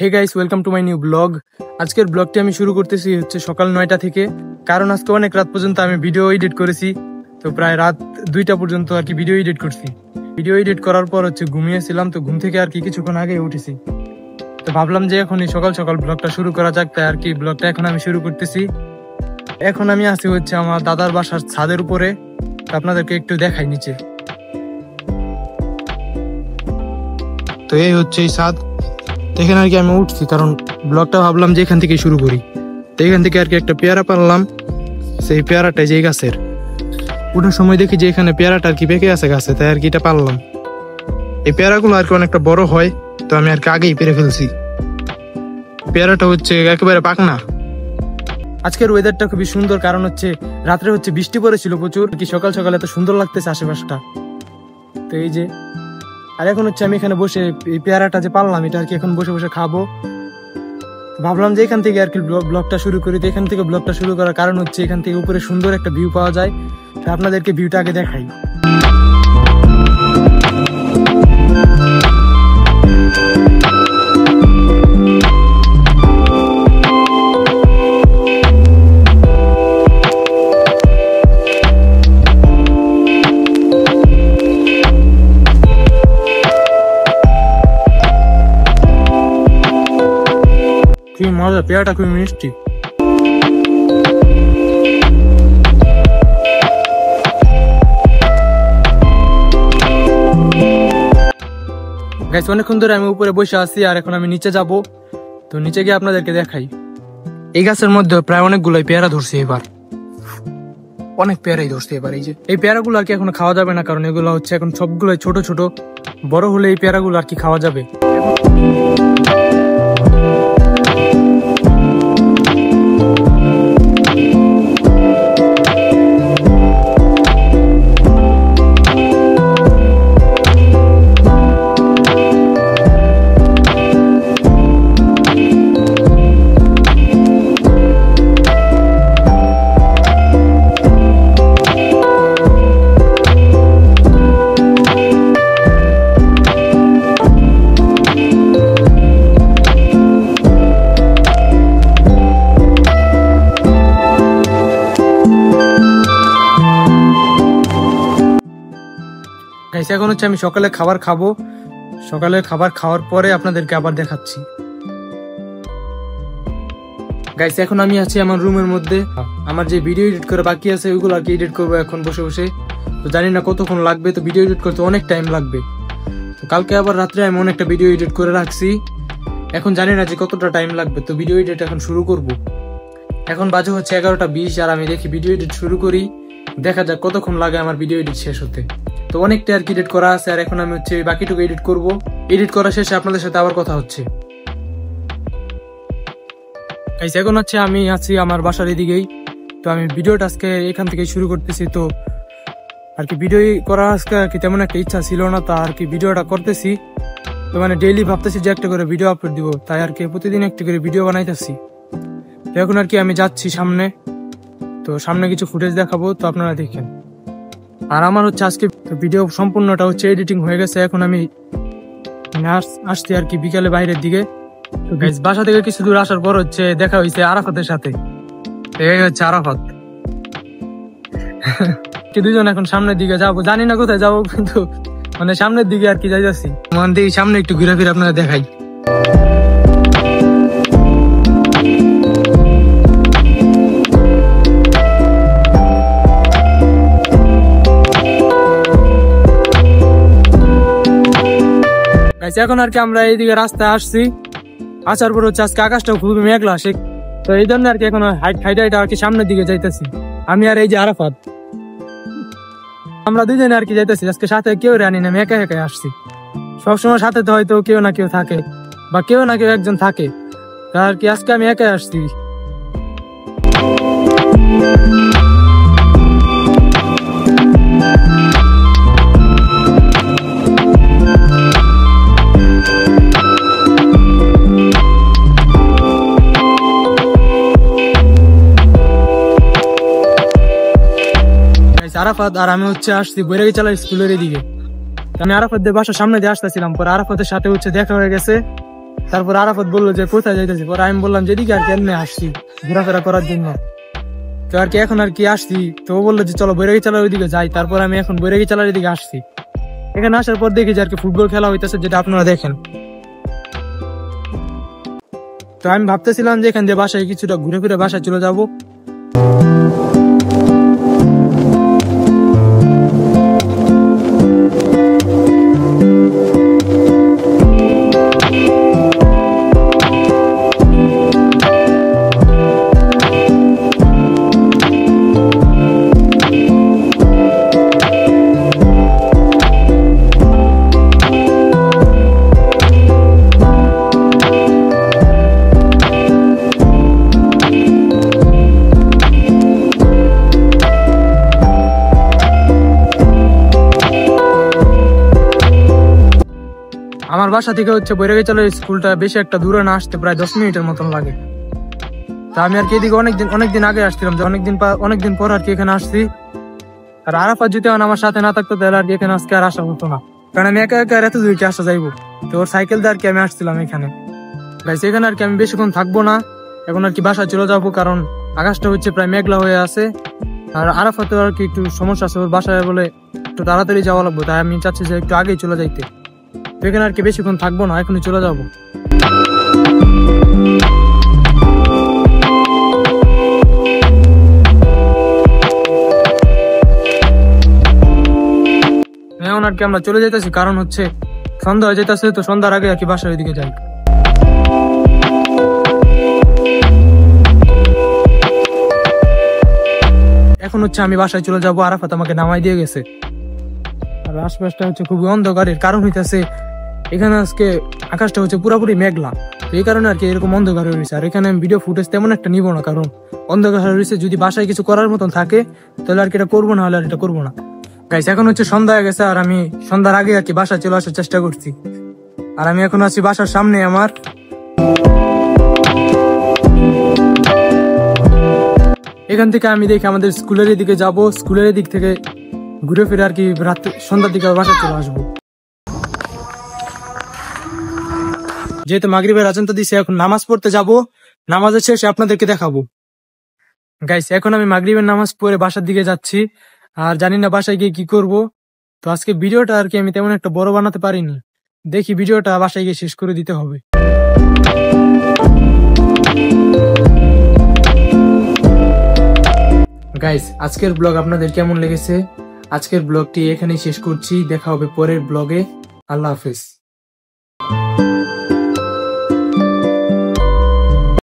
Hey guys, welcome to my new blog. আজকের ব্লগটি আমি শুরু করতেছি হচ্ছে সকাল 9টা থেকে, কারণ আজকে অনেক রাত পর্যন্ত আমি ভিডিও এডিট করেছি। তো প্রায় রাত 2টা পর্যন্ত আর কি ভিডিও এডিট করছি। ভিডিও এডিট করার পর হচ্ছে ঘুমিয়েছিলাম, তো ঘুম থেকে আর কি কিছুক্ষণ আগে উঠেছি। তো ভাবলাম যে এখনই সকাল সকাল ব্লগটা শুরু করা যাক, তাই আর কি ব্লগটা এখন আমি শুরু করতেছি। এখন আমি আছি হচ্ছে আমার দাদার বাসার ছাদের উপরে, আপনাদেরকে একটু দেখাই নিচে। তো এই হচ্ছে এই ছাদ, এখানে আর কি আমি উঠছি কারণ ব্লগটা ভাবলাম যে এখান থেকে শুরু করি। তো এখান থেকে আর কি একটা পেয়ারা পারলাম, সেই পেয়ারাটা যে গাছের ওঠার সময় দেখি যে এখানে পেয়ারাটা আর কি পেকে আছে গাছে, তাই আর কি এটা পারলাম। এই পেয়ারাগুলো আর কি অনেকটা বড় হয়, তো আমি আর কি আগেই পেরে ফেলছি। পেয়ারাটা হচ্ছে একেবারে পাকনা। আজকের ওয়েদারটা খুবই সুন্দর, কারণ হচ্ছে রাত্রে হচ্ছে বৃষ্টি পড়েছিল প্রচুর, কি সকাল সকাল এত সুন্দর লাগতেছে আশেপাশটা। তো এই যে, আর এখন হচ্ছে আমি এখানে বসে এই পেয়ারাটা যে পারলাম এটা আর কি এখন বসে বসে খাবো। ভাবলাম যে এখান থেকে আর কি ব্লগটা শুরু করি। তো এখান থেকে ব্লগটা শুরু করার কারণ হচ্ছে এখান থেকে উপরে সুন্দর একটা ভিউ পাওয়া যায়, তো আপনাদেরকে ভিউটা আগে দেখাই। খুবই মজা, পেয়ারাটা খুবই মিষ্টি। গাইস, অনেকক্ষণ ধরে আমি উপরে বসে আছি, আর এখন আমি নিচে যাব। তো নিচে গিয়ে আপনাদেরকে দেখাই। এই গাছের মধ্যে প্রায় অনেকগুলোই পেয়ারা ধরছে এবার, অনেক পেয়ারাই ধরছে এবার। এই যে এই পেয়ারাগুলো আর কি এখন খাওয়া যাবে না, কারণ এগুলো হচ্ছে এখন সবগুলোই ছোট ছোট। বড় হলে এই পেয়ারাগুলো আর কি খাওয়া যাবে। এখন হচ্ছে আমি সকালে খাবার খাবো। সকালে খাবার খাওয়ার পরে আপনাদেরকে আবার দেখাচ্ছি। গাইস, এখন আমি আছি আমার রুমের মধ্যে। আমার যে ভিডিও এডিট করে বাকি আছে ওইগুলো আর কি এডিট করবো এখন বসে বসে। তো জানি না কতক্ষণ লাগবে, তো ভিডিও এডিট করতে অনেক টাইম লাগবে। তো কালকে আবার রাত্রে আমি অনেকটা ভিডিও এডিট করে রাখছি, এখন জানি না যে কতটা টাইম লাগবে। তো ভিডিও এডিট এখন শুরু করব। এখন বাজে হচ্ছে 11টা 20, আর আমি দেখি ভিডিও এডিট শুরু করি, দেখা যাক কতক্ষণ লাগে আমার ভিডিও এডিট শেষ হতে। তো অনেকটা আর কি এডিট করা আছে, আর এখন আমি হচ্ছে বাকিটুকু এডিট করব। এডিট করা শেষে আপনাদের সাথে আবার কথা হচ্ছে। এখন হচ্ছে আমি আছি আমার বাসার এদিকেই। তো আমি ভিডিওটা আজকে এখান থেকে শুরু করতেছি। তো আর কি ভিডিও করা আজকে আর কি তেমন একটা ইচ্ছা ছিল না, তা আর কি ভিডিওটা করতেছি। তো মানে ডেইলি ভাবতেছি যে একটা করে ভিডিও আপলোড দিব, তাই আর কি প্রতিদিন একটা করে ভিডিও বানাইতেছি। তো এখন আর কি আমি যাচ্ছি সামনে, তো সামনে কিছু ফুটেজ দেখাবো, তো আপনারা দেখেন। আর আমার হচ্ছে আজকে ভিডিও সম্পূর্ণটা হচ্ছে এডিটিং হয়ে গেছে। এখন আমি আসছি আর কি বিকালে বাইরের দিকে। বাসা থেকে কিছু দূর আসার পর হচ্ছে দেখা হয়েছে আরাফাতের সাথে। এই হচ্ছে আরাফাত। দুজন এখন সামনের দিকে যাবো, জানি না কোথায় যাবো, কিন্তু মানে সামনের দিকে আর কি যাইতেছি। মন দিয়ে সামনে একটু ঘুরে ফিরে আপনারা দেখাই। এখন আর কি আমরা এইদিকে রাস্তায় আসছি, আসার পর হচ্ছে আজকে আকাশটাও খুবই মেঘলা আসে। তো এই জন্য আর কি এখন হাইটা আর কি সামনের দিকে যাইতেছি আমি আর এই যে আরাফাত। আমরা দুজনে আর কি যাইতেছি, আজকে সাথে কেউ রানি না, আমি একা একাই আসছি। সবসময় সাথে তো হয়তো কেউ না কেউ থাকে, বা কেউ না কেউ একজন থাকে, আর কি আজকে আমি একাই আসছি। আরাফাত আর আমি হচ্ছে আসছি বৈরাগীচালা স্কুলের এদিকে। আমি আরাফাতদের বাসার সামনে দিয়ে আসতেছিলাম, পরে আরাফাতের সাথে হচ্ছে দেখা হয়ে গেছে। তারপর আরাফাত বললো যে কোথায় যাইতেছি, পরে আমি বললাম যে এদিকে আর কি এমনি আসছি ঘোরাফেরা করার জন্য। তো আর কি এখন আর কি আসছি, তো ও বললো যে চলো বৈরাগী চালার ওইদিকে যাই। তারপর আমি এখন বৈরাগী চালার ওইদিকে আসছি। এখানে আসার পর দেখি যে আর কি ফুটবল খেলা হইতেছে, যেটা আপনারা দেখেন। তো আমি ভাবতেছিলাম যে এখান দিয়ে বাসায় কিছুটা ঘুরে ফিরে বাসায় চলে যাবো। আমার বাসা থেকে হচ্ছে বৈরাগী চালের স্কুলটা বেশি একটা দূরে না, আসতে প্রায় 10 মিনিটের মতন লাগে। তা আমি আর কি এদিকে অনেকদিন আগে আসছিলাম, যে অনেকদিন পর আর কি এখানে আসছি। আর আরাফাত যদি আমার সাথে না থাকতো তাহলে আর কি এখানে আজকে আর আসা হতো না, কারণ আমি একা একা এত দূর কি আসা যাইবো। তো ওর সাইকেল দিয়ে আর কি আমি আসছিলাম এখানে। গাইস এখানে আর কি আমি বেশিক্ষণ থাকবো না, এখন আর কি বাসায় চলে যাবো, কারণ আকাশটা হচ্ছে প্রায় মেঘলা হয়ে আছে। আর আরাফাতের আর কি একটু সমস্যা আছে, ওর বাসায় বলে একটু তাড়াতাড়ি যাওয়া লাগবে, তাই আমি চাচ্ছি যে একটু আগেই চলে যাইতে। তো এখানে আর কি বেশিক্ষণ থাকবো না, এখনই চলে যাবো। এখন আর কি আমরা চলে যাইতেছি, কারণ হচ্ছে সন্ধ্যা হয়ে যেতেছে, তো সন্ধ্যার আগে আর কি বাসার ওইদিকে যাই। এখন হচ্ছে আমি বাসায় চলে যাবো, আরাফাত আমাকে নামাই দিয়ে গেছে। আর আশপাশটা হচ্ছে খুবই অন্ধকারের, কারণ হইতেছে এখানে আজকে আকাশটা হচ্ছে পুরোপুরি মেঘলা, তো এই কারণে আর কি এরকম অন্ধকার হয়ে রয়েছে। আর এখানে আমি ভিডিও ফুটেজ তেমন একটা নিবো না, কারণ অন্ধকার হয়ে রয়েছে। যদি বাসায় কিছু করার মতন থাকে তাহলে আর কি এটা করবো, না হলে আর এটা করবো না। গাইস এখন হচ্ছে সন্ধ্যা হয়ে গেছে, আর আমি সন্ধ্যার আগে আর কি বাসায় চলে আসার চেষ্টা করছি। আর আমি এখন আছি বাসার সামনে আমার। এখান থেকে আমি দেখি আমাদের স্কুলের দিকে যাব, স্কুলের দিক থেকে ঘুরে ফিরে আর কি রাত সন্ধ্যার দিকে বাসায় চলে আসবো। যেহেতু মাগরিবের আজান তো দিছে, এখন নামাজ পড়তে যাব, নামাজের শেষে আপনাদেরকে দেখাবো। গাইস এখন আমি মাগরিবের নামাজ পড়ে বাসার দিকে যাচ্ছি, আর জানি না বাসায় গিয়ে কি করব। তো আজকে ভিডিওটা আর কি আমি তেমন একটা বড় বানাতে পারিনি, দেখি ভিডিওটা বাসায় গিয়ে শেষ করে দিতে হবে। গাইস আজকের ব্লগ আপনাদের কেমন লেগেছে? আজকের ব্লগটি এখানেই শেষ করছি, দেখা হবে পরের ব্লগে। আল্লাহ হাফেজ।